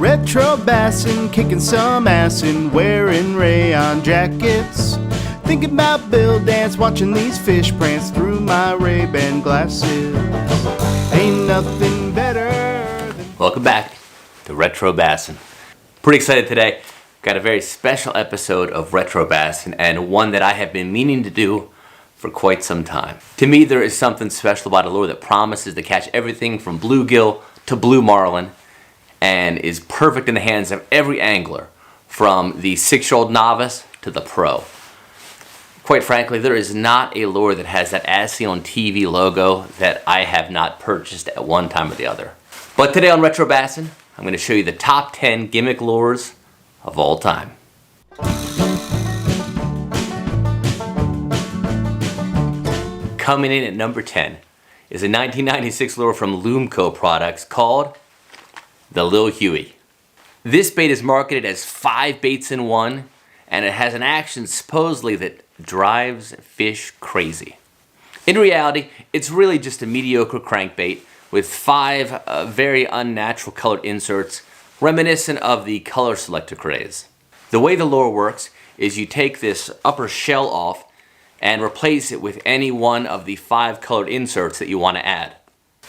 Retro bassin', kicking some ass and wearing rayon jackets. Thinking about Bill Dance, watching these fish prance through my Ray-Ban glasses. Ain't nothing better than... Welcome back to Retro Bassin'. Pretty excited today. Got a very special episode of Retro Bassin', and one that I have been meaning to do for quite some time. To me, there is something special about a lure that promises to catch everything from bluegill to blue marlin, and is perfect in the hands of every angler, from the 6-year-old novice to the pro. Quite frankly, there is not a lure that has that as seen on TV logo that I have not purchased at one time or the other. But today on Retro Bassin', I'm going to show you the top 10 gimmick lures of all time. Coming in at number 10 is a 1996 lure from Lumco Products called the Lil Huey. This bait is marketed as 5 baits in one, and it has an action supposedly that drives fish crazy. In reality, it's really just a mediocre crankbait with 5 very unnatural colored inserts reminiscent of the color selector craze. The way the lure works is you take this upper shell off and replace it with any one of the 5 colored inserts that you want to add.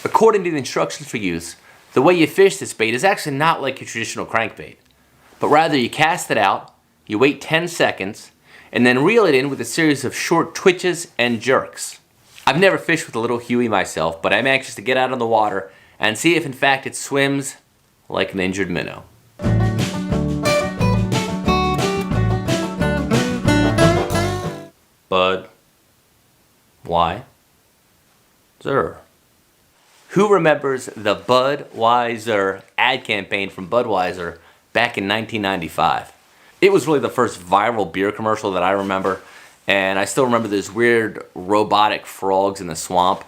According to the instructions for use, the way you fish this bait is actually not like your traditional crankbait, but rather you cast it out, you wait 10 seconds, and then reel it in with a series of short twitches and jerks. I've never fished with a Little Huey myself, but I'm anxious to get out on the water and see if in fact it swims like an injured minnow. Bud, why? Sir. Who remembers the Budweiser ad campaign from Budweiser back in 1995? It was really the first viral beer commercial that I remember, and I still remember those weird robotic frogs in the swamp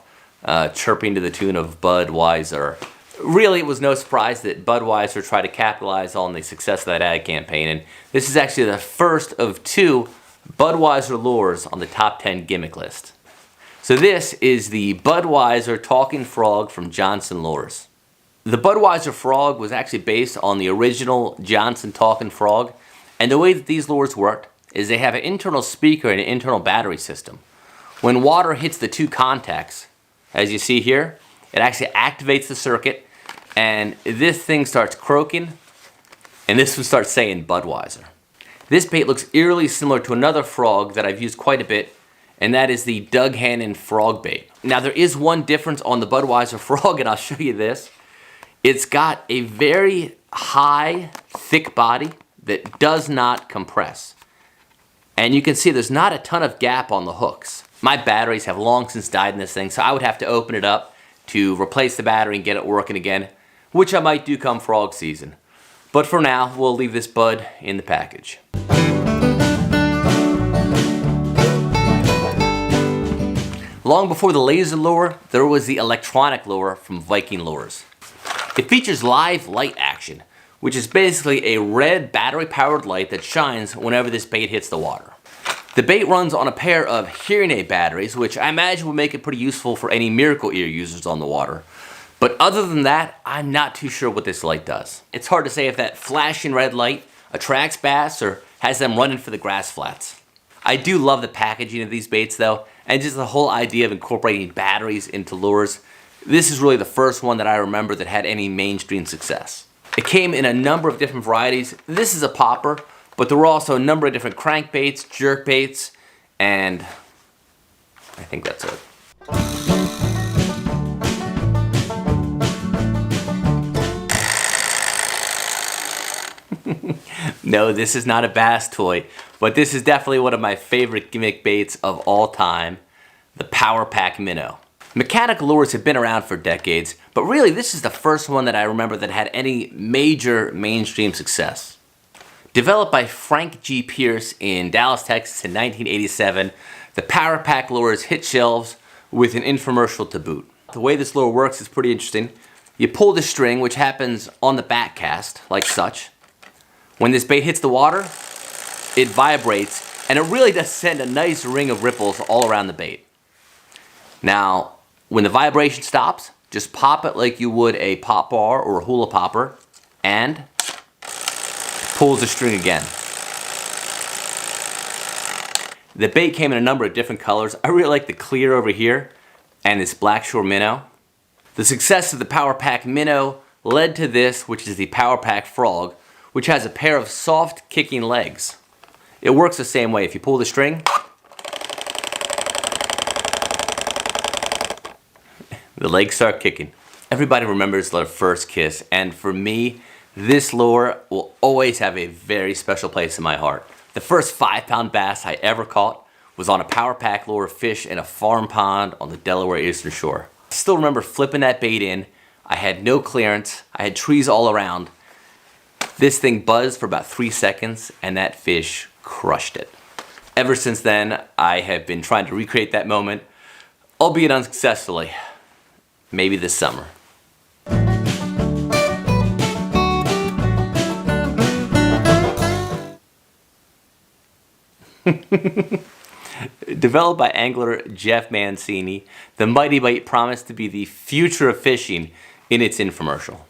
chirping to the tune of Budweiser. Really, it was no surprise that Budweiser tried to capitalize on the success of that ad campaign, and this is actually the first of 2 Budweiser lures on the top 10 gimmick list. So this is the Budweiser Talking Frog from Johnson Lures. The Budweiser frog was actually based on the original Johnson Talking Frog, and the way that these lures worked is they have an internal speaker and an internal battery system. When water hits the 2 contacts, as you see here, it actually activates the circuit, and this thing starts croaking, and this one starts saying Budweiser. This bait looks eerily similar to another frog that I've used quite a bit, and that is the Doug Hannon frog bait. Now there is one difference on the Budweiser frog, and I'll show you this. It's got a very high, thick body that does not compress. And you can see there's not a ton of gap on the hooks. My batteries have long since died in this thing, so I would have to open it up to replace the battery and get it working again, which I might do come frog season. But for now, we'll leave this bud in the package. Long before the laser lure, there was the electronic lure from Viking Lures. It features live light action, which is basically a red battery-powered light that shines whenever this bait hits the water. The bait runs on a pair of hearing aid batteries, which I imagine will make it pretty useful for any Miracle Ear users on the water. But other than that, I'm not too sure what this light does. It's hard to say if that flashing red light attracts bass or has them running for the grass flats. I do love the packaging of these baits though, and just the whole idea of incorporating batteries into lures. This is really the first one that I remember that had any mainstream success. It came in a number of different varieties. This is a popper, but there were also a number of different crankbaits, jerkbaits, and I think that's it. No, this is not a bass toy, but this is definitely one of my favorite gimmick baits of all time, the Power Pack Minnow. Mechanical lures have been around for decades, but really this is the first one that I remember that had any major mainstream success. Developed by Frank G. Pierce in Dallas, Texas in 1987, the Power Pack lures hit shelves with an infomercial to boot. The way this lure works is pretty interesting. You pull the string, which happens on the back cast, like such. When this bait hits the water, it vibrates, and it really does send a nice ring of ripples all around the bait. Now, when the vibration stops, just pop it like you would a pop bar or a hula popper, and pulls the string again. The bait came in a number of different colors. I really like the clear over here and this Blackshore minnow. The success of the Power Pack minnow led to this, which is the Power Pack frog, which has a pair of soft kicking legs. It works the same way. If you pull the string, the legs start kicking. Everybody remembers their first kiss, and for me, this lure will always have a very special place in my heart. The first 5-pound bass I ever caught was on a Power Pack lure fish in a farm pond on the Delaware Eastern Shore. I still remember flipping that bait in. I had no clearance. I had trees all around. This thing buzzed for about 3 seconds, and that fish crushed it. Ever since then, I have been trying to recreate that moment, albeit unsuccessfully. Maybe this summer. Developed by angler Jeff Mancini, the Mighty Bite promised to be the future of fishing in its infomercial.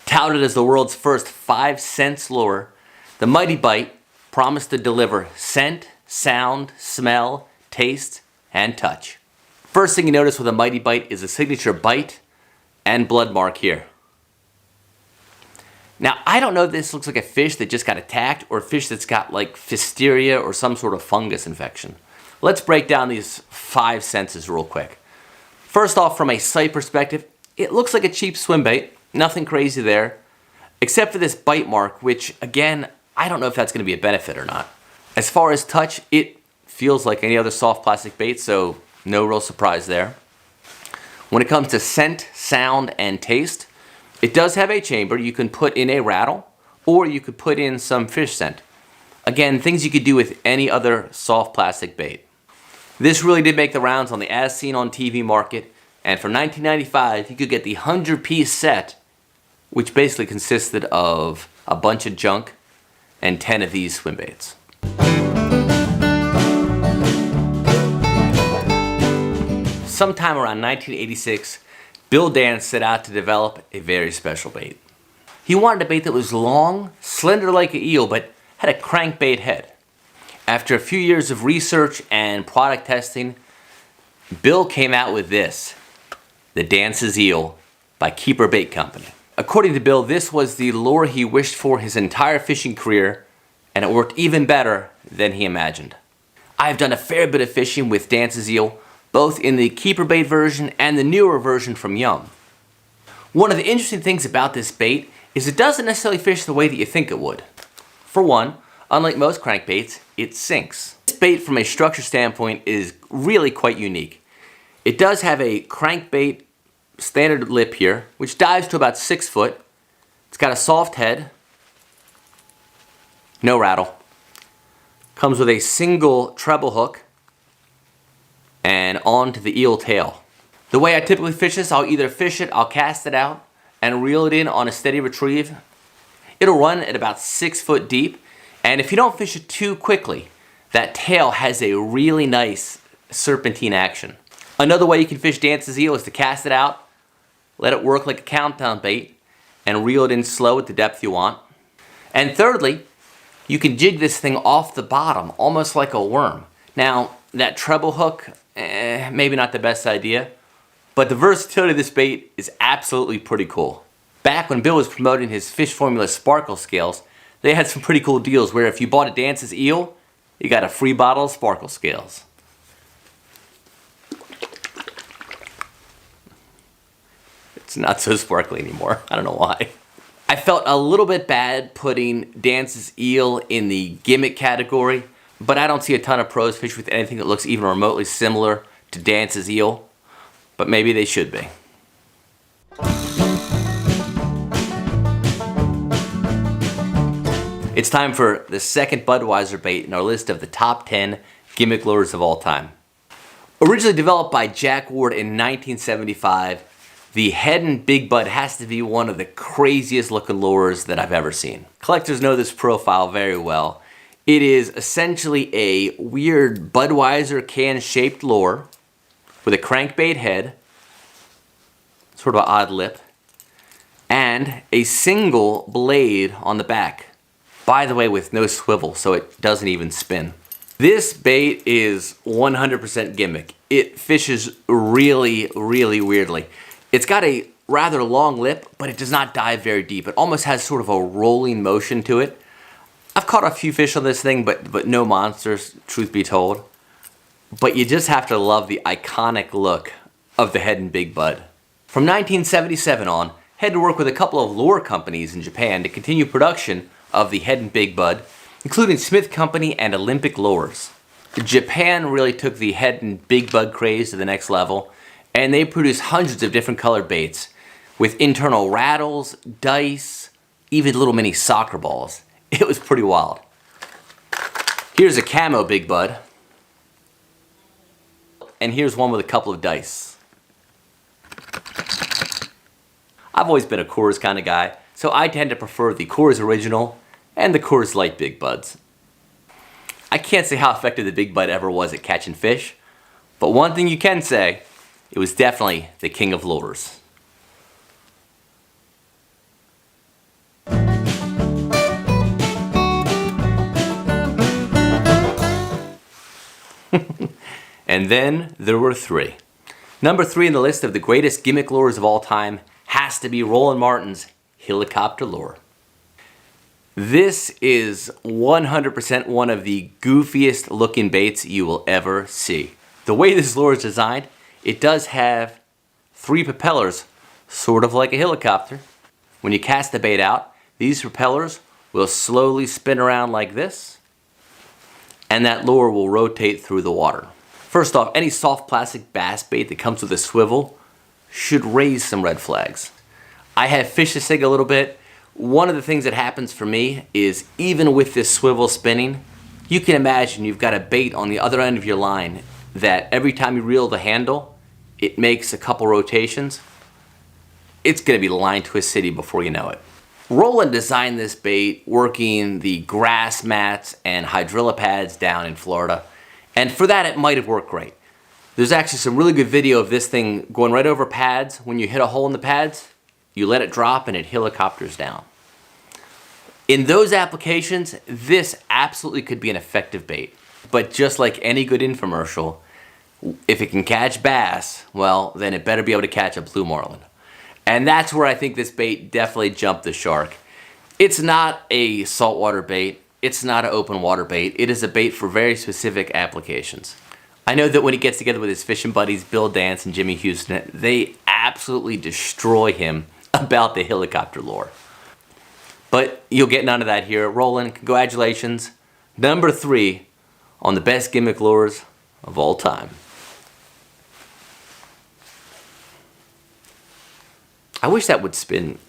Touted as the world's first 5-sense lure, the Mighty Bite promised to deliver scent, sound, smell, taste, and touch. First thing you notice with a Mighty Bite is a signature bite and blood mark here. Now, I don't know if this looks like a fish that just got attacked or a fish that's got like Pfiesteria or some sort of fungus infection. Let's break down these 5 senses real quick. First off, from a sight perspective, it looks like a cheap swim bait. Nothing crazy there, except for this bite mark, which again, I don't know if that's going to be a benefit or not. As far as touch, it feels like any other soft plastic bait, so no real surprise there. When it comes to scent, sound, and taste, it does have a chamber. You can put in a rattle, or you could put in some fish scent. Again, things you could do with any other soft plastic bait. This really did make the rounds on the As Seen on TV market, and for $19.95, you could get the 100-piece set, which basically consisted of a bunch of junk and 10 of these swim baits. Sometime around 1986, Bill Dance set out to develop a very special bait. He wanted a bait that was long, slender like an eel, but had a crankbait head. After a few years of research and product testing, Bill came out with this, the Dance's Eel by Keeper Bait Company. According to Bill, this was the lure he wished for his entire fishing career, and it worked even better than he imagined. I've done a fair bit of fishing with Dance's Eel, both in the Keeper Bait version and the newer version from Yum. One of the interesting things about this bait is it doesn't necessarily fish the way that you think it would. For one, unlike most crankbaits, it sinks. This bait from a structure standpoint is really quite unique. It does have a crankbait standard lip here, which dives to about 6 foot. It's got a soft head, no rattle. Comes with a single treble hook and onto the eel tail. The way I typically fish this, I'll either fish it, I'll cast it out and reel it in on a steady retrieve. It'll run at about 6 foot deep, and if you don't fish it too quickly, that tail has a really nice serpentine action. Another way you can fish Dance's Eel is to cast it out, let it work like a countdown bait, and reel it in slow at the depth you want. And thirdly, you can jig this thing off the bottom, almost like a worm. Now, that treble hook, maybe not the best idea, but the versatility of this bait is absolutely pretty cool. Back when Bill was promoting his Fish Formula Sparkle Scales, they had some pretty cool deals where if you bought a Dance's Eel, you got a free bottle of Sparkle Scales. It's not so sparkly anymore. I don't know why. I felt a little bit bad putting Dance's Eel in the gimmick category, but I don't see a ton of pros fish with anything that looks even remotely similar to Dance's Eel, but maybe they should be. It's time for the second Budweiser bait in our list of the top 10 gimmick lures of all time. Originally developed by Jack Ward in 1975, the Heddon Big Bud has to be one of the craziest looking lures that I've ever seen. Collectors know this profile very well. It is essentially a weird Budweiser can-shaped lure with a crankbait head, sort of an odd lip, and a single blade on the back. By the way, with no swivel, so it doesn't even spin. This bait is 100% gimmick. It fishes really, really weirdly. It's got a rather long lip, but it does not dive very deep. It almost has sort of a rolling motion to it. I've caught a few fish on this thing, but no monsters, truth be told. But you just have to love the iconic look of the Heddon Big Bud. From 1977 on, had to work with a couple of lure companies in Japan to continue production of the Heddon Big Bud, including Smith Company and Olympic Lures. Japan really took the Heddon Big Bud craze to the next level, and they produced hundreds of different colored baits with internal rattles, dice, even little mini soccer balls. It was pretty wild. Here's a camo Big Bud, and here's one with a couple of dice. I've always been a Coors kind of guy, so I tend to prefer the Coors Original and the Coors Light Big Buds. I can't say how effective the Big Bud ever was at catching fish, but one thing you can say, it was definitely the king of lures. And then there were three. Number 3 in the list of the greatest gimmick lures of all time has to be Roland Martin's Helicopter Lure. This is 100% one of the goofiest looking baits you will ever see. The way this lure is designed, it does have 3 propellers, sort of like a helicopter. When you cast the bait out, these propellers will slowly spin around like this, and that lure will rotate through the water. First off, any soft plastic bass bait that comes with a swivel should raise some red flags. I have fished this thing a little bit. One of the things that happens for me is even with this swivel spinning, you can imagine you've got a bait on the other end of your line that every time you reel the handle, it makes a couple rotations. It's gonna be line twist city before you know it. Roland designed this bait working the grass mats and hydrilla pads down in Florida, and for that it might have worked great. There's actually some really good video of this thing going right over pads. When you hit a hole in the pads, you let it drop and it helicopters down. In those applications, this absolutely could be an effective bait. But just like any good infomercial, if it can catch bass, well, then it better be able to catch a blue marlin. And that's where I think this bait definitely jumped the shark. It's not a saltwater bait. It's not an open water bait. It is a bait for very specific applications. I know that when he gets together with his fishing buddies, Bill Dance and Jimmy Houston, they absolutely destroy him about the helicopter lure. But you'll get none of that here. Roland, congratulations. Number 3 on the best gimmick lures of all time. I wish that would spin.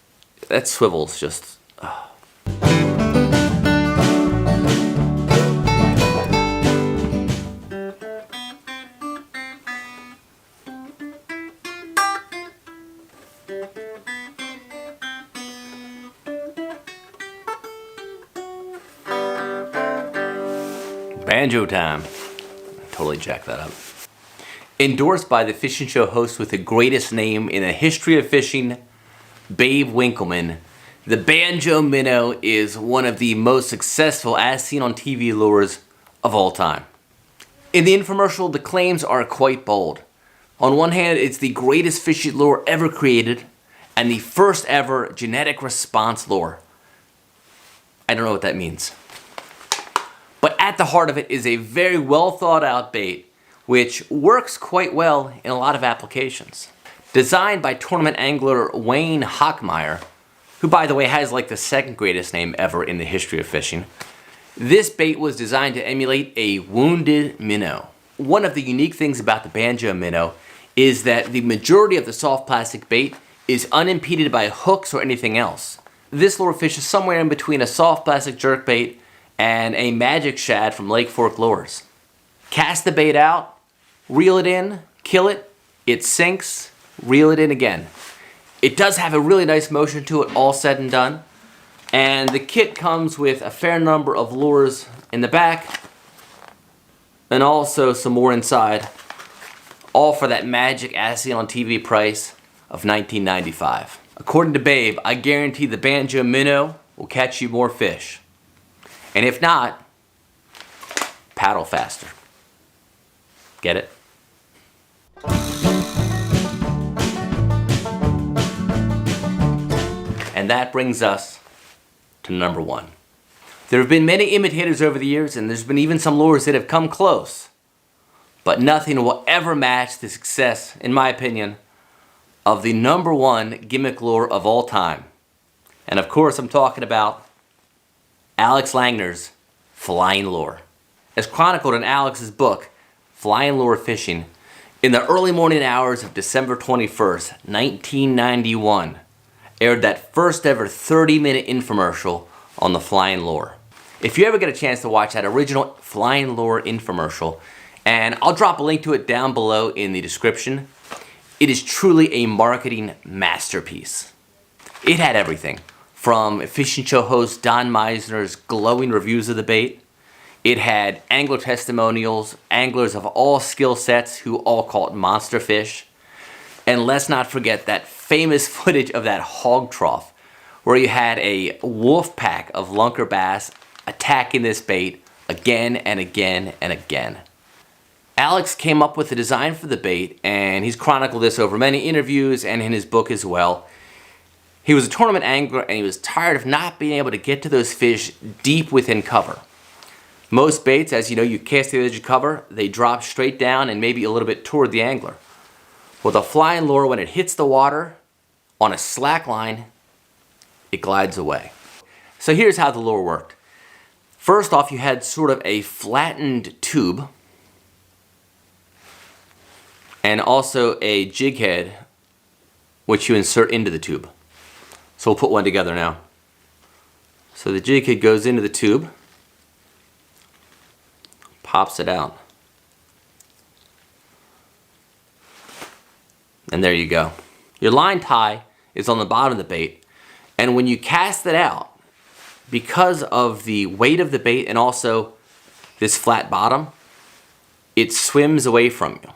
That swivel's just... Oh. Banjo time. Totally jacked that up. Endorsed by the fishing show host with the greatest name in the history of fishing, Babe Winkleman, the Banjo Minnow is one of the most successful as seen on TV lures of all time. In the infomercial, the claims are quite bold. On one hand, it's the greatest fishing lure ever created and the first ever genetic response lure. I don't know what that means. But at the heart of it is a very well thought out bait which works quite well in a lot of applications. Designed by tournament angler Wayne Hockmeyer, who by the way has like the 2nd greatest name ever in the history of fishing, this bait was designed to emulate a wounded minnow. One of the unique things about the Banjo Minnow is that the majority of the soft plastic bait is unimpeded by hooks or anything else. This lure fishes somewhere in between a soft plastic jerkbait and a magic shad from Lake Fork Lures. Cast the bait out, reel it in, kill it, it sinks, reel it in again. It does have a really nice motion to it, all said and done. And the kit comes with a fair number of lures in the back and also some more inside, all for that magic as seen on TV price of $19.95. According to Babe, I guarantee the Banjo Minnow will catch you more fish. And if not, paddle faster. Get it? And that brings us to number 1. There have been many imitators over the years, and there's been even some lures that have come close. But nothing will ever match the success, in my opinion, of the number 1 gimmick lure of all time. And of course, I'm talking about Alex Langner's flying lure. As chronicled in Alex's book, Flying Lure Fishing, in the early morning hours of December 21st, 1991, aired that first ever 30-minute infomercial on the flying lure. If you ever get a chance to watch that original flying lure infomercial, and I'll drop a link to it down below in the description, it is truly a marketing masterpiece. It had everything from fishing show host Don Meisner's glowing reviews of the bait. It had angler testimonials, anglers of all skill sets who all caught monster fish. And let's not forget that famous footage of that hog trough where you had a wolf pack of lunker bass attacking this bait again and again and again. Alex came up with the design for the bait, and he's chronicled this over many interviews and in his book as well. He was a tournament angler, and he was tired of not being able to get to those fish deep within cover. Most baits, as you know, you cast the edge of cover, they drop straight down and maybe a little bit toward the angler. Well, the flying lure, when it hits the water on a slack line, it glides away. So here's how the lure worked. First off, you had sort of a flattened tube and also a jig head which you insert into the tube. So we'll put one together now. So the jig head goes into the tube, pops it out, and there you go. Your line tie is on the bottom of the bait, and when you cast it out, because of the weight of the bait and also this flat bottom, it swims away from you.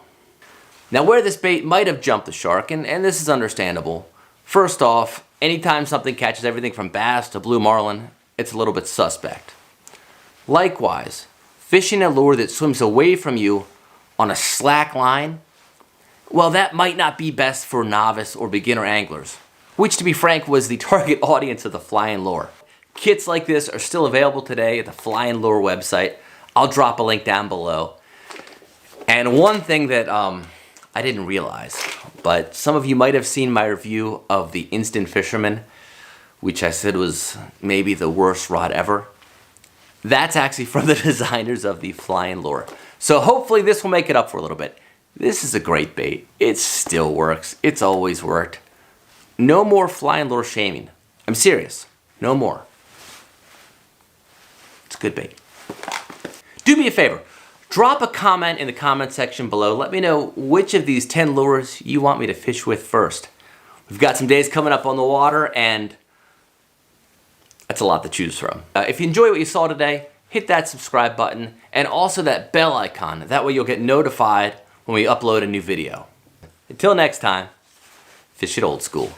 Now, where this bait might have jumped the shark, and this is understandable, first off, anytime something catches everything from bass to blue marlin, it's a little bit suspect. Likewise, fishing a lure that swims away from you on a slack line, well, that might not be best for novice or beginner anglers, which, to be frank, was the target audience of the flying lure. Kits like this are still available today at the Flying Lure website. I'll drop a link down below. And one thing that I didn't realize, but some of you might have seen my review of the Instant Fisherman, which I said was maybe the worst rod ever. That's actually from the designers of the Flying Lure. So hopefully this will make it up for a little bit. This is a great bait. It still works. It's always worked. No more Flying Lure shaming. I'm serious. No more. It's a good bait. Do me a favor. Drop a comment in the comment section below. Let me know which of these 10 lures you want me to fish with first. We've got some days coming up on the water, and that's a lot to choose from. If you enjoy what you saw today, hit that subscribe button and also that bell icon. That way you'll get notified when we upload a new video. Until next time, fish it old school.